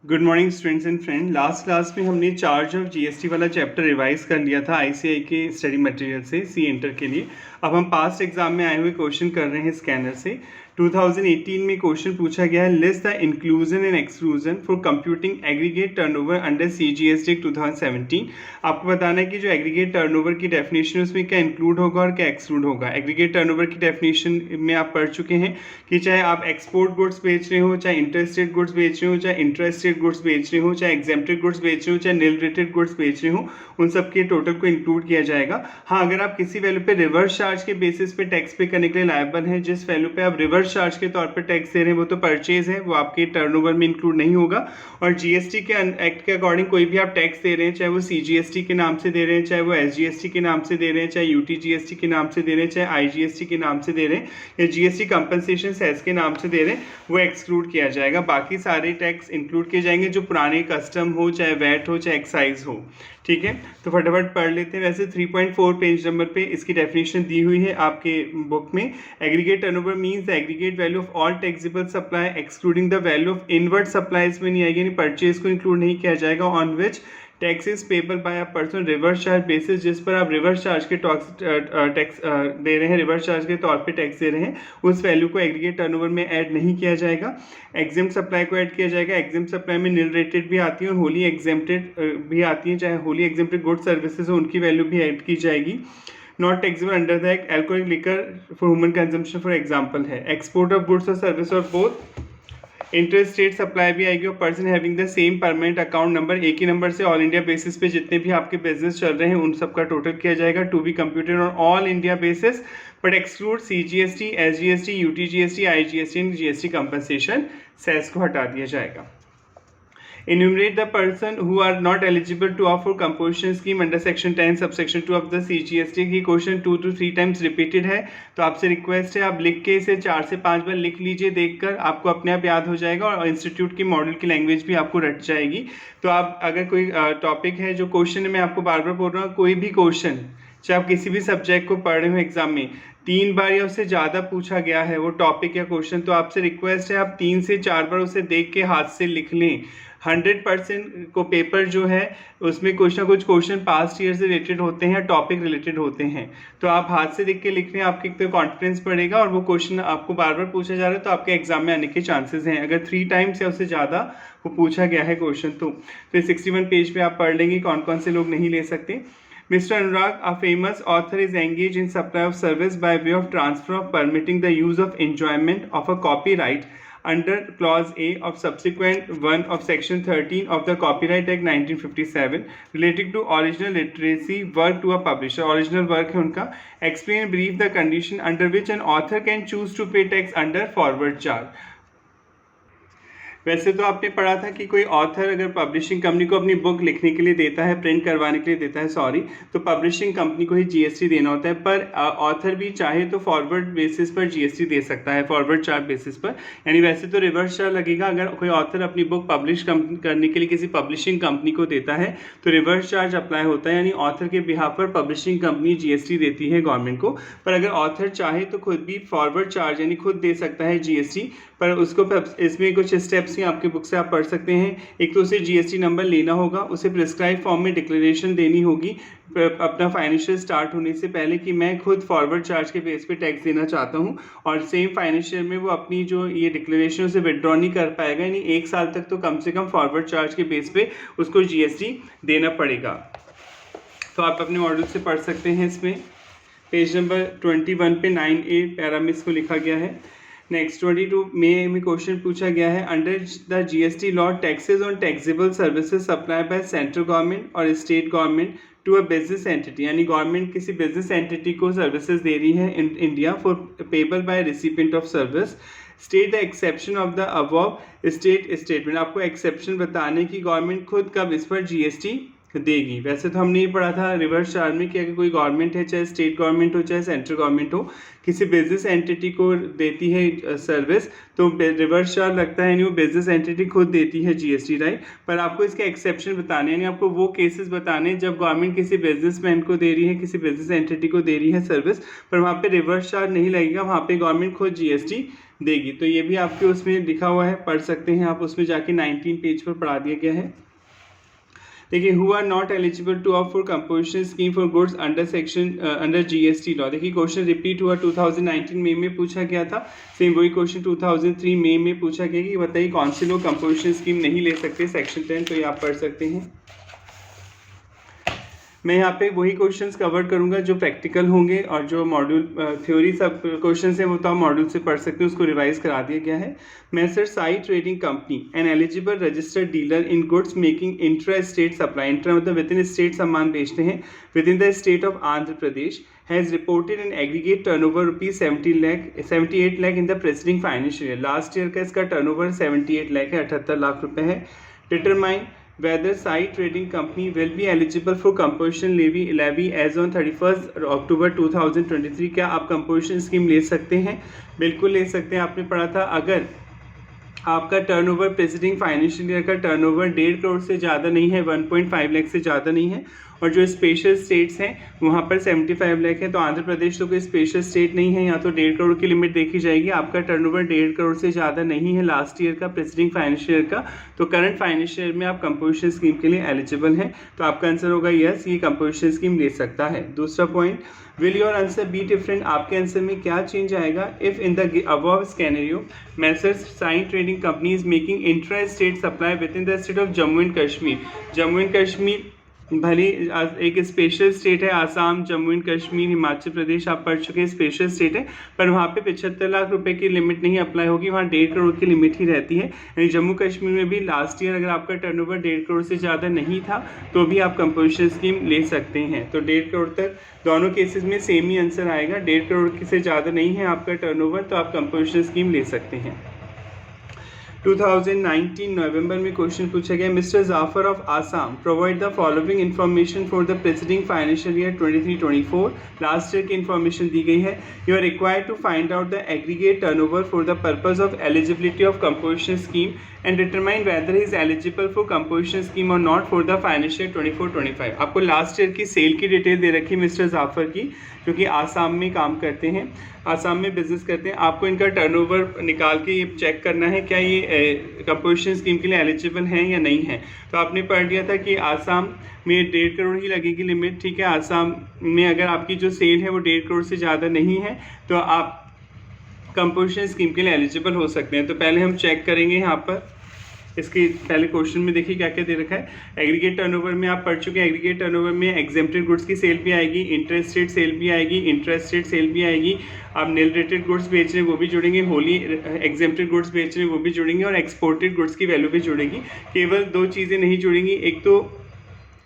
Good morning students and friend. Last class में हमने charge of GST वाला chapter revise कर लिया था आईसीआई के स्टडी मटेरियल से सी इंटर के लिए। अब हम पास्ट एग्जाम में आए हुए क्वेश्चन कर रहे हैं स्कैनर से। 2018 में क्वेश्चन पूछा गया है, list the inclusion and exclusion for computing aggregate turnover under CGST 2017। आपको बताना है कि जो एग्रीगेट टर्नओवर की डेफिनेशन है उसमें क्या इंक्लूड होगा और क्या एक्सक्लूड होगा। एग्रीगेट टर्नओवर की डेफिनेशन में आप पढ़ चुके हैं कि चाहे आप एक्सपोर्ट गुड्स बेच रहे हो, चाहे इंटरस्टेट गुड्स बेच रहे हो, चाहे इंटरस्टेट गुड्स बेच रहे हो, चाहे एग्जेम्प्टेड गुड्स बेच रहे हो, चाहे नील रेटेड गुड्स बेच रहे हो, उन सब के टोटल को इंक्लूड किया जाएगा। हाँ, अगर आप किसी वैल्यू पे रिवर्स चार्ज के बेसिस पे टैक्स पे करने के लिए लायबल हैं, जिस वैल्यू पे आप रिवर्स चार्ज के तौर पर टैक्स दे रहे हैं वो तो परचेज है, वो आपके टर्नओवर में इंक्लूड नहीं होगा। और जीएसटी के एक्ट के अकॉर्डिंग कोई भी आप टैक्स दे रहे हैं, चाहे वो सीजीएसटी के नाम से दे रहे हैं, चाहे वो एसजीएसटी के नाम से दे रहे हैं, चाहे यूटीजीएसटी के नाम से दे रहे हैं, चाहे आईजीएसटी के नाम से दे रहे हैं, या जीएसटी कंपनसेशन सेस के नाम से दे रहे हैं, वो एक्सक्लूड किया जाएगा। बाकी सारे टैक्स इंक्लूड किए जाएंगे जो पुराने कस्टम हो, चाहे वैट हो, चाहे एक्साइज हो। ठीक है, तो फटाफट पढ़ लेते हैं। वैसे 3.4 पेज नंबर पे इसकी डेफिनेशन दी हुई है आपके बुक में। Aggregate turnover means the aggregate value of all taxable supply excluding the value of inward supplies में नहीं आएगी, यानी परचेज को इंक्लूड नहीं किया जाएगा। On which taxes payable by a person reverse charge basis, जिस पर आप रिवर्स चार्ज के टैक्स दे रहे हैं, रिवर्स चार्ज के तौर पे टैक्स दे रहे हैं, उस वैल्यू को एग्रीगेट टर्नओवर में ऐड नहीं किया जाएगा। एग्जेम्प्ट सप्लाई को ऐड किया जाएगा। एग्जेम्प्ट सप्लाई में नील रेटेड भी आती है और होली एग्जेम्प्टेड भी आती है, चाहे होली एग्जेम्प्टेड गुड सर्विसेज हो उनकी वैल्यू भी ऐड की जाएगी। Not taxable under the act alcoholic liquor for human consumption for example है। एक्सपोर्ट ऑफ गुड्स और सर्विस और बोथ। इंटरस्टेट सप्लाई भी आएगी और person having the same permanent account number, एक ही नंबर से ऑल इंडिया बेसिस पे जितने भी आपके बिजनेस चल रहे हैं उन सब का टोटल किया जाएगा। To be computed on all India basis but exclude CGST, SGST, UTGST, IGST and GST compensation cess को हटा दिया जाएगा। Enumerate the person who are not eligible to opt for composition scheme under section 10 subsection 2 of the CGST की question 2 to 3 times repeated है, तो आपसे request है आप लिख के इसे 4 से 5 बार लिख लीजिए, देखकर आपको अपने आप याद हो जाएगा और इंस्टीट्यूट की मॉडल की लैंग्वेज भी आपको रट जाएगी। तो आप अगर कोई टॉपिक है जो क्वेश्चन मैं आपको बार बार बोल रहा हूँ, कोई भी क्वेश्चन चाहे आप किसी भी सब्जेक्ट को पढ़ रहे हो एग्जाम में 3 बार या उससे ज़्यादा पूछा गया है वो टॉपिक या क्वेश्चन, तो आपसे रिक्वेस्ट है आप 3 से 4 बार उसे देख के हाथ से लिख लें। 100% को पेपर जो है उसमें कुछ ना कुछ क्वेश्चन पास्ट ईयर से रिलेटेड होते हैं, टॉपिक रिलेटेड होते हैं, तो आप हाथ से देख के लिख रहे हैं, आपके तो कॉन्फिडेंस बढ़ेगा और वो क्वेश्चन आपको बार बार पूछा जा रहा है तो आपके एग्जाम में आने के चांसेस हैं। अगर 3 टाइम्स या उससे ज़्यादा वो पूछा गया है क्वेश्चन तो 61 पेज पे आप पढ़ लेंगे कौन कौन से लोग नहीं ले सकते। Mr. Anurag, a famous author, is engaged in supply of service by way of transfer of permitting the use of enjoyment of a copyright under clause A of subsequent 1 of section 13 of the Copyright Act 1957 relating to original literacy work to a publisher. Original work है उनका। Explain brief the condition under which an author can choose to pay tax under forward charge. वैसे तो आपने पढ़ा था कि कोई author अगर पब्लिशिंग कंपनी को अपनी बुक लिखने के लिए देता है, प्रिंट करवाने के लिए देता है तो पब्लिशिंग कंपनी को ही जीएसटी देना होता है, पर ऑथर भी चाहे तो फॉरवर्ड बेसिस पर जीएसटी दे सकता है, फॉरवर्ड चार्ज बेसिस पर। यानी वैसे तो रिवर्स चार्ज लगेगा, अगर कोई ऑथर अपनी बुक पब्लिश करने के लिए किसी पब्लिशिंग कंपनी को देता है तो रिवर्स चार्ज अप्लाई होता है, यानी ऑथर के बिहाफ पर पब्लिशिंग कंपनी जीएसटी देती है गवर्नमेंट को। पर अगर ऑथर चाहे तो खुद भी फॉरवर्ड चार्ज यानी खुद दे सकता है जीएसटी, पर उसको इसमें कुछ स्टेप्स ही आपके बुक से आप पढ़ सकते हैं। एक तो उसे जीएसटी नंबर लेना होगा, उसे प्रिस्क्राइब फॉर्म में डिक्लेरेशन देनी होगी अपना फाइनेंशियल स्टार्ट होने से पहले कि मैं खुद फॉरवर्ड चार्ज के बेस पे टैक्स देना चाहता हूं, और सेम फाइनेंशियल में वो अपनी जो ये डिक्लेरेशन उसे विड्रॉ नहीं कर पाएगा, यानी 1 साल तक तो कम से कम फॉरवर्ड चार्ज के बेस पे उसको जीएसटी देना पड़ेगा। तो आप अपने मॉडल से पढ़ सकते हैं। इसमें पेज नंबर 21 पे 9A पैरा में इसको लिखा गया है। नेक्स्ट 22 में क्वेश्चन पूछा गया है, under the GST law taxes on taxable services supply by central government और state government to a business entity, यानी गवर्नमेंट किसी बिजनेस एंटिटी को सर्विसेज दे रही है in India for payable by recipient of service. State the exception of the above state statement, आपको exception बताने की गवर्नमेंट खुद कब इस पर जीएसटी देगी। वैसे तो हमने ये पढ़ा था रिवर्स चार्ज में कि अगर कोई गवर्नमेंट है, चाहे स्टेट गवर्नमेंट हो चाहे सेंट्रल गवर्नमेंट हो, किसी बिजनेस एंटिटी को देती है सर्विस तो रिवर्स चार्ज लगता है, यानी वो बिजनेस एंटिटी खुद देती है जीएसटी, राइट। पर आपको इसके एक्सेप्शन बताने, यानी आपको वो केसेस बताने जब गवर्नमेंट किसी बिजनेसमैन को दे रही है, किसी बिजनेस एंटिटी को दे रही है सर्विस, पर वहाँ पे रिवर्स चार्ज नहीं लगेगा, वहाँ पे गवर्नमेंट खुद जीएसटी देगी। तो ये भी आपके उसमें लिखा हुआ है, पढ़ सकते हैं आप, उसमें जाके 19 पेज पर पढ़ा दिया गया है। देखिए, who are not eligible to of for composition scheme for goods under section under GST law. देखिए क्वेश्चन रिपीट हुआ, 2019 मई में पूछा गया था, सेम वही क्वेश्चन 2003 मई में पूछा गया कि बताइए कौन से लोग कंपोजिशन स्कीम नहीं ले सकते सेक्शन 10। तो ये आप पढ़ सकते हैं। मैं यहाँ पे वही क्वेश्चंस कवर करूँगा जो प्रैक्टिकल होंगे, और जो मॉड्यूल थ्योरी सब क्वेश्चंस हैं वो तो आप मॉड्यूल से पढ़ सकते हैं, उसको रिवाइज करा दिया गया है। Messrs Sai trading company an eligible registered dealer in goods making intra state supply, intra मतलब विद इन स्टेट सामान बेचते हैं, within the state of Andhra Pradesh, has reported an aggregate turnover ₹78 lakh in the preceding financial year. Last year का इसका turnover 78 lakh है, 78 लाख रुपए है। Determine whether Sai Trading Company will be eligible for composition levy as on 31st October 2023। क्या आप composition scheme ले सकते हैं? बिल्कुल ले सकते हैं। आपने पढ़ा था अगर आपका टर्नओवर प्रेसिडिंग फाइनेंशियल ईयर का टर्नओवर 1.5 करोड़ से ज़्यादा नहीं है, 1.5 लाख से ज़्यादा नहीं है, और जो स्पेशल स्टेट्स हैं वहाँ पर 75 लाख है, तो आंध्र प्रदेश तो कोई स्पेशल स्टेट नहीं है, यहाँ तो 1.5 करोड़ की लिमिट देखी जाएगी। आपका टर्नओवर 1.5 करोड़ से ज़्यादा नहीं है लास्ट ईयर का प्रेसिडिंग फाइनेंशियल ईयर का, तो करंट फाइनेंशियल ईयर में आप कंपोजिशन स्कीम के लिए एलिजिबल हैं। तो आपका आंसर होगा यस, ये कंपोजिशन स्कीम ले सकता है। दूसरा point, will your answer be different? आपके आंसर में क्या चेंज आएगा? If in the above scenario messrs Sai trading company is making intra state supply within the state of Jammu and Kashmir. Jammu and Kashmir भले एक स्पेशल स्टेट है, आसाम, जम्मू एंड कश्मीर, हिमाचल प्रदेश आप पढ़ चुके हैं स्पेशल स्टेट है, पर वहाँ पे 75 लाख रुपए की लिमिट नहीं अप्लाई होगी, वहाँ 1.5 करोड़ की लिमिट ही रहती है। यानी जम्मू कश्मीर में भी लास्ट ईयर अगर आपका टर्नओवर 1.5 करोड़ से ज़्यादा नहीं था तो भी आप कंपोजिशन स्कीम ले सकते हैं। तो 1.5 करोड़ तक दोनों केसेस में सेम ही आंसर आएगा। 1.5 करोड़ से ज़्यादा नहीं है आपका टर्नओवर तो आप कंपोजिशन स्कीम ले सकते हैं। 2019 नवंबर में क्वेश्चन पूछा गया, mister Jafar of Assam provide the following information for the preceding financial year 23-24। Last year की इन्फॉर्मेशन दी गई है। You are required to find out the aggregate turnover for the purpose of eligibility of composition scheme and determine whether he is eligible for composition scheme और not for the financial 24-25। आपको last year की sale की detail दे रखी है mister Jafar की, जो कि आसाम में काम करते हैं, आसाम में बिजनेस करते हैं। आपको इनका टर्नओवर निकाल के ये चेक करना है क्या ये कंपोजिशन स्कीम के लिए एलिजिबल हैं या नहीं है। तो आपने पढ़ लिया था कि आसाम में 1.5 करोड़ ही लगेगी लिमिट, ठीक है। आसाम में अगर आपकी जो सेल है वो 1.5 करोड़ से ज़्यादा नहीं है तो आप कंपोजिशन स्कीम के लिए एलिजिबल हो सकते हैं। तो पहले हम चेक करेंगे यहाँ पर, इसके पहले क्वेश्चन में देखिए क्या क्या दे रखा है। एग्रीगेट टर्नओवर में आप पढ़ चुके हैं, एग्रीगेट टर्नओवर में एग्जेम्प्टेड गुड्स की सेल भी आएगी, इंटरस्टेट सेल भी आएगी, इंटरस्टेट सेल भी आएगी, आप नील रेटेड गुड्स बेच रहे हैं वो भी जुड़ेंगे, होली एग्जेम्प्टेड गुड्स बेच रहे हैं वो भी जुड़ेंगे, और एक्सपोर्टेड गुड्स की वैल्यू भी जुड़ेगी। केवल 2 चीज़ें नहीं जुड़ेंगी, एक तो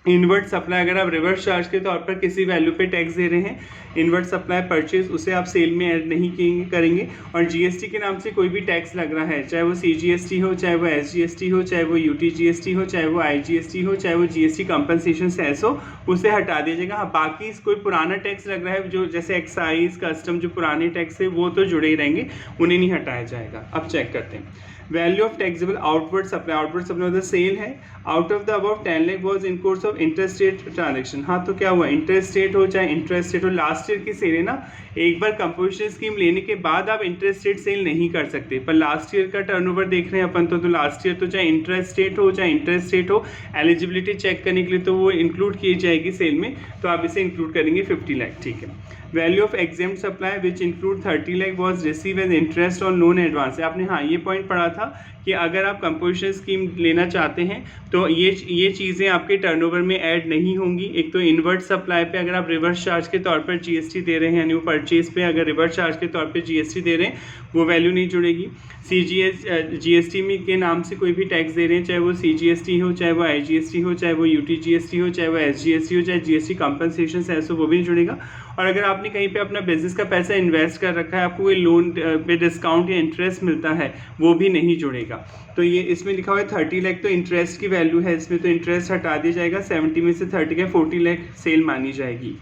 इनवर्ट सप्लाई, अगर आप रिवर्स चार्ज के तौर पर किसी वैल्यू पे टैक्स दे रहे हैं, इनवर्ट सप्लाई परचेज, उसे आप सेल में ऐड नहीं करेंगे। और जीएसटी के नाम से कोई भी टैक्स लग रहा है, चाहे वो सीजीएसटी हो, चाहे वो एसजीएसटी हो, चाहे वो यूटीजीएसटी हो, चाहे वो आईजीएसटी हो, चाहे वो जीएसटी कंपनसेशन सेस हो, उसे हटा दिया जाएगा। हाँ, बाकी कोई पुराना टैक्स लग रहा है जो जैसे एक्साइज, कस्टम, जो पुराने टैक्स है वो तो जुड़े ही रहेंगे, उन्हें नहीं हटाया जाएगा। अब चेक करते हैं। Value of taxable outward supply, outward supply मतलब सेल है, out of the above 10 lakh was in course of interstate transaction. हाँ, तो क्या हुआ, इंटरस्टेट हो चाहे इंटरस्टेट हो, लास्ट ईयर की सेल है ना, एक बार कंपोजिशन स्कीम लेने के बाद आप इंटरस्टेट सेल नहीं कर सकते, पर लास्ट ईयर का टर्नओवर देख रहे हैं अपन तो लास्ट ईयर तो चाहे इंटरस्टेट हो चाहे इंटरस्टेट हो, एलिजिबिलिटी चेक करने के लिए तो वो इंक्लूड की जाएगी सेल में, तो आप इसे इंक्लूड करेंगे 50 लाख, ठीक है। Value of exempt supply which include 30 lakh was receive as interest on loan advance. आपने हाँ ये पॉइंट पढ़ा था कि अगर आप कंपोजिशन स्कीम लेना चाहते हैं तो ये चीज़ें आपके टर्नओवर में ऐड नहीं होंगी। एक तो इनवर्ट सप्लाई पे अगर आप रिवर्स चार्ज के तौर पर जीएसटी दे रहे हैं, यानी वो परचेज पे अगर रिवर्स चार्ज के तौर पे जीएसटी दे रहे हैं वो वैल्यू नहीं जुड़ेगी। जीएसटी में के नाम से कोई भी टैक्स दे रहे हैं, चाहे वो सीजीएसटी हो, चाहे वो आईजीएसटी हो, चाहे वो यूटीजीएसटी हो, चाहे वो एसजीएसटी हो, चाहे जीएसटी कंपनसेशन सेस हो, वो भी नहीं जुड़ेगा। और अगर आपने कहीं पे अपना बिजनेस का पैसा इन्वेस्ट कर रखा है, आपको कोई लोन पे डिस्काउंट या इंटरेस्ट मिलता है, वो भी नहीं जुड़ेगा। तो ये इसमें लिखा हुआ है 30 लाख तो इंटरेस्ट की वैल्यू है, इसमें तो इंटरेस्ट हटा दिया जाएगा, 70 में से 30 का 40 लाख सेल मानी जाएगी।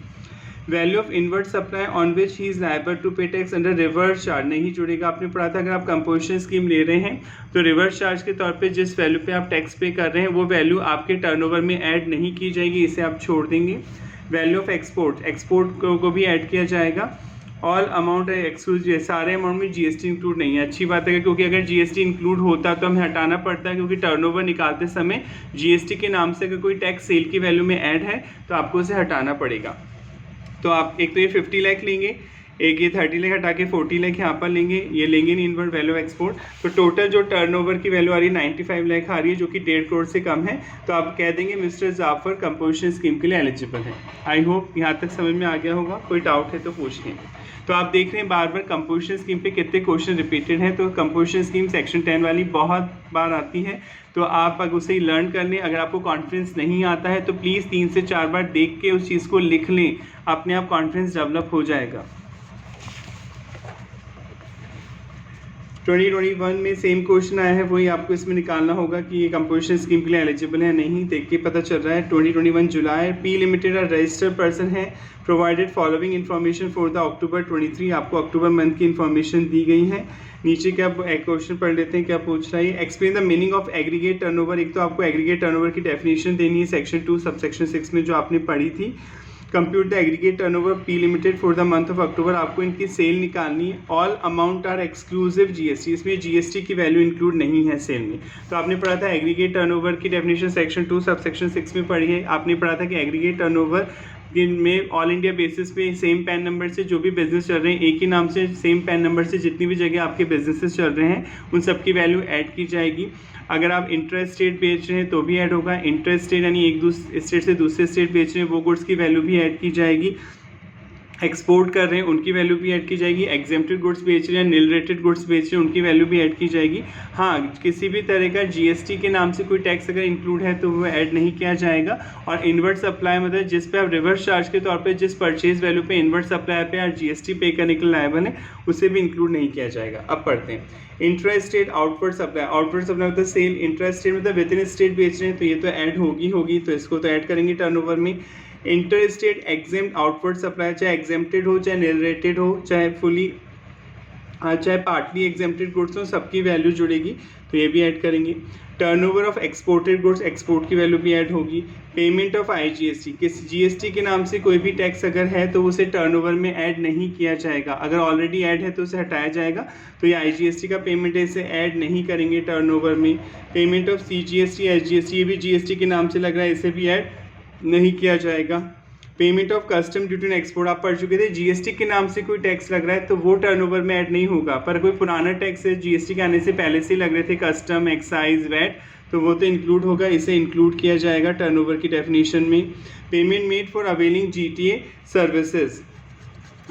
Value of inward supply on which he is liable to pay tax under reverse charge नहीं जुड़ेगा। आपने पढ़ा था अगर आप कंपोजिशन स्कीम ले रहे हैं तो रिवर्स चार्ज के तौर पे जिस वैल्यू पे आप टैक्स पे कर रहे हैं वो वैल्यू आपके टर्नओवर में ऐड नहीं की जाएगी, इसे आप छोड़ देंगे। वैल्यू ऑफ एक्सपोर्ट को भी ऐड किया जाएगा, ऑल अमाउंट एक्सक्लूसिव, सारे अमाउंट में जीएसटी इंक्लूड नहीं है। अच्छी बात है, क्योंकि अगर जीएसटी इंक्लूड होता तो हमें हटाना पड़ता है, क्योंकि टर्नओवर निकालते समय जीएसटी के नाम से अगर कोई टैक्स सेल की वैल्यू में ऐड है तो आपको उसे हटाना पड़ेगा। तो आप एक तो ये 50 लाख लेंगे, एक ये 30 लाख हटा के 40 लाख यहाँ पर लेंगे, ये लेंगे नहीं इनवर्ड वैल्यू एक्सपोर्ट। तो टोटल जो टर्नओवर की वैल्यू आ रही है 95 लाख आ रही है, जो कि 1.5 करोड़ से कम है। तो आप कह देंगे मिस्टर जाफर कंपोजिशन स्कीम के लिए एलिजिबल है। आई होप यहाँ तक समझ में आ गया होगा। कोई डाउट है तो पूछ लें। तो आप देख रहे हैं बार बार कंपोजिशन स्कीम पे कितने क्वेश्चन रिपीटेड हैं। तो कंपोजिशन स्कीम सेक्शन 10 वाली बहुत बार आती है, तो आप अगर उसे लर्न कर लें। अगर आपको कॉन्फिडेंस नहीं आता है तो प्लीज़ 3 से 4 बार देख के उस चीज़ को लिख लें, अपने आप कॉन्फिडेंस डेवलप हो जाएगा। 2021 में सेम क्वेश्चन आया है, वही आपको इसमें निकालना होगा कि ये कंपोजिशन स्कीम के लिए एलिजिबल है नहीं। देख के पता चल रहा है 2021 जुलाई। पी लिमिटेड रजिस्टर्ड पर्सन है, provided following information for the October 23। आपको अक्टूबर मंथ की इन्फॉर्मेशन दी गई है। नीचे क्या क्वेश्चन पढ़ लेते हैं क्या पूछ रहा है। Explain the meaning of aggregate turnover. एक तो आपको एग्रीगेट टर्नओवर की डेफिनेशन देनी है सेक्शन 2 सबसेक्शन 6 में जो आपने पढ़ी थी। Compute the aggregate turnover P limited for the month of October. आपको इनकी सेल निकालनी है। All amount are exclusive GST, इसमें जीएसटी की वैल्यू इंक्लूड नहीं है सेल में। तो आपने पढ़ा था एग्रीगेट टर्नओवर की डेफिनेशन सेक्शन 2 सबसेक्शन 6 में पढ़ी है। आपने पढ़ा था कि एग्रीगेट टर्नओवर में ऑल इंडिया बेसिस पे सेम पैन नंबर से जो भी बिजनेस चल रहे हैं, एक ही नाम से सेम पैन नंबर से जितनी भी जगह आपके बिजनेसेस चल रहे हैं उन सब की वैल्यू ऐड की जाएगी। अगर आप इंटर स्टेट बेच रहे हैं तो भी ऐड होगा। इंटर स्टेट यानी एक स्टेट से दूसरे स्टेट बेच रहे हैं वो गुड्स की वैल्यू भी ऐड की जाएगी। एक्सपोर्ट कर रहे हैं उनकी वैल्यू भी ऐड की जाएगी। एग्जेम्प्टेड गुड्स बेच रहे हैं, निल रेटेड गुड्स बेच रहे हैं, उनकी वैल्यू भी ऐड की जाएगी। हाँ, किसी भी तरह का जीएसटी के नाम से कोई टैक्स अगर इंक्लूड है तो वो ऐड नहीं किया जाएगा। और इनवर्ट सप्लाई मतलब जिस पे आप रिवर्स चार्ज के तौर पे जिस परचेज वैल्यू पे इनवर्ट सप्लाई पे आप जीएसटी पे करने के लिए लायबल है उसे भी इंक्लूड नहीं किया जाएगा। अब पढ़ते हैं intra state outward supply. Outward supply मतलब सेल। इंट्रा स्टेट मतलब विद इन स्टेट बेच रहे हैं तो ये तो ऐड होगी, तो इसको तो ऐड करेंगे टर्नओवर में। Inter state exempt outward supply, चाहे एग्जेम्प्टेड हो, चाहे निल रेटेड हो, चाहे फुली चाहे पार्टली एग्जेम्प्टेड गुड्स हो, सबकी वैल्यू जुड़ेगी तो ये भी ऐड करेंगे। Turnover of exported goods, export की वैल्यू भी ऐड होगी। पेमेंट ऑफ आईजीएसटी, किस जीएसटी के नाम से कोई भी टैक्स अगर है तो उसे टर्नओवर में ऐड नहीं किया जाएगा। अगर ऑलरेडी ऐड है तो उसे हटाया जाएगा। तो ये आईजीएसटी का पेमेंट है, इसे ऐड नहीं करेंगे टर्नओवर में। पेमेंट ऑफ सीजीएसटी, एसजीएसटी, ये भी जीएसटी के नाम से लग रहा है, इसे भी ऐड नहीं किया जाएगा। Payment of custom duty and export आप पढ़ चुके थे। जीएसटी के नाम से कोई टैक्स लग रहा है तो वो टर्नओवर में ऐड नहीं होगा, पर कोई पुराना टैक्स है जीएसटी के आने से पहले से लग रहे थे, कस्टम, एक्साइज, वैट, तो वो तो इंक्लूड होगा, इसे इंक्लूड किया जाएगा टर्नओवर की डेफिनेशन में। Payment made for availing GTA services,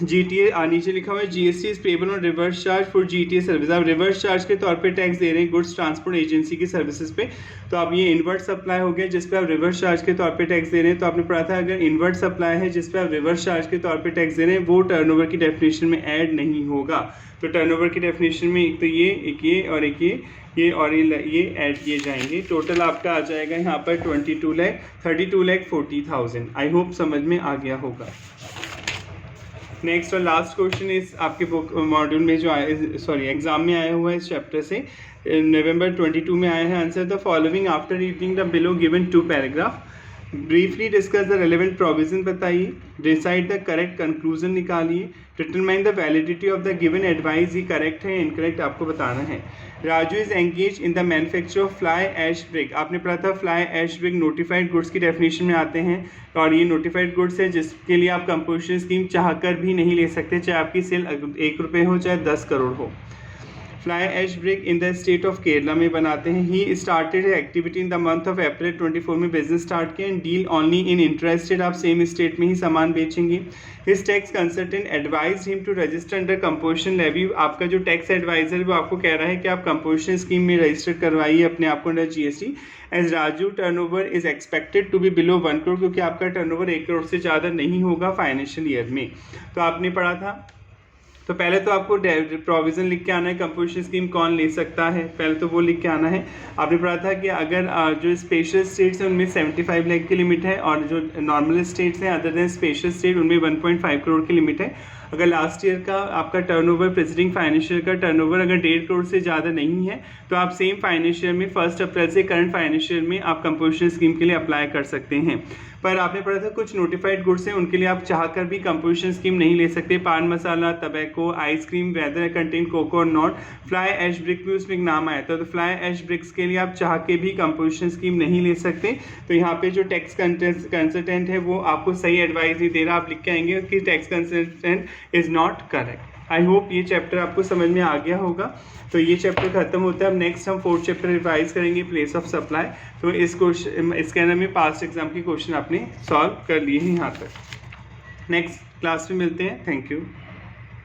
GTA नीचे लिखा हुआ है GST is payable on reverse charge for GTA service. आप रिवर्स चार्ज के तौर पे टैक्स दे रहे हैं गुड्स ट्रांसपोर्ट एजेंसी की सर्विसेज पे। तो आप ये इनवर्ट सप्लाई हो गया जिस पे आप रिवर्स चार्ज के तौर पे टैक्स दे रहे हैं। तो आपने पढ़ा था अगर इनवर्ट सप्लाई है जिस पे आप रिवर्स चार्ज के तौर पे टैक्स दे रहे हैं वो टर्नओवर की डेफिनेशन में ऐड नहीं होगा। तो टर्नओवर की डेफिनेशन में एक तो ये, एक ये और एक ये और ये ऐड किए जाएंगे। टोटल आपका आ जाएगा यहाँ पर 32,40,000। आई होप समझ में आ गया होगा। नेक्स्ट और लास्ट क्वेश्चन इस आपके बुक मॉड्यूल में जो एग्जाम में आया हुआ है इस चैप्टर से, नवंबर 22 में आया है। Answer the following after reading the below given 2 paragraph. Briefly discuss the relevant provision बताइए, डिसाइड द करेक्ट कंक्लूजन निकालिए, determine the validity of the given advice, ये करेक्ट है इनकरेक्ट आपको बताना है। Raju is engage in the manufacture of fly ash brick. आपने पढ़ा था fly ash brick notified goods की डेफिनेशन में आते हैं और ये नोटिफाइड गुड्स है जिसके लिए आप कंपोजिशन स्कीम चाहकर भी नहीं ले सकते, चाहे आपकी सेल 1 रुपये हो चाहे 10 करोड़ हो। Fly ash brick in the state of Kerala में बनाते हैं। He started activity in the month of April 24 में बिजनेस स्टार्ट किया and deal only in interested, आप सेम स्टेट में ही सामान बेचेंगे। His tax consultant advise him to register under composition levy. आपका जो टैक्स एडवाइजर वो आपको कह रहा है कि आप कंपोजिशन स्कीम में रजिस्टर करवाइए अपने आप को under GST. As Raju turnover is expected to be below 1 crore, क्योंकि आपका टर्नओवर 1 करोड़ से ज़्यादा नहीं होगा फाइनेंशियल ईयर में। तो आपने पढ़ा था, तो पहले तो आपको प्रोविज़न लिख के आना है, कंपोजिशन स्कीम कौन ले सकता है, पहले तो वो लिख के आना है। आपने पढ़ा था कि अगर जो स्पेशल स्टेट्स हैं उनमें 75 लाख की लिमिट है और जो नॉर्मल स्टेट्स हैं अदर देन स्पेशल स्टेट उनमें 1.5 करोड़ की लिमिट है। अगर लास्ट ईयर का आपका टर्नओवर प्रेसिडिंग फाइनेंशियल का टर्नओवर अगर 1.5 करोड़ से ज़्यादा नहीं है तो आप सेम फाइनेंशियल में 1 अप्रैल से करंट फाइनेंशियल में आप कंपोजिशन स्कीम के लिए अप्लाई कर सकते हैं। पर आपने पढ़ा था कुछ नोटिफाइड गुड्स हैं उनके लिए आप चाहकर भी कंपोजिशन स्कीम नहीं ले सकते। Paan masala, tobacco, ice cream, whether contain cocoa और नॉट, फ्लाई ऐश ब्रिक भी उसमें एक नाम आया था, तो फ्लाई ऐश ब्रिक्स के लिए आप चाह के भी कंपोजिशन स्कीम नहीं ले सकते। तो यहाँ पे जो टैक्स कंसल्टेंट है वो आपको सही एडवाइस नहीं दे रहा, आप लिख के आएंगे कि tax consultant is not correct. I hope ये चैप्टर आपको समझ में आ गया होगा। तो ये चैप्टर खत्म होता है। अब नेक्स्ट हम 4th चैप्टर रिवाइज करेंगे, प्लेस ऑफ सप्लाई। तो इस क्वेश्चन स्कैनर में पास्ट एग्जाम के क्वेश्चन आपने सॉल्व कर लिए हैं यहाँ तक। नेक्स्ट क्लास में मिलते हैं। Thank you.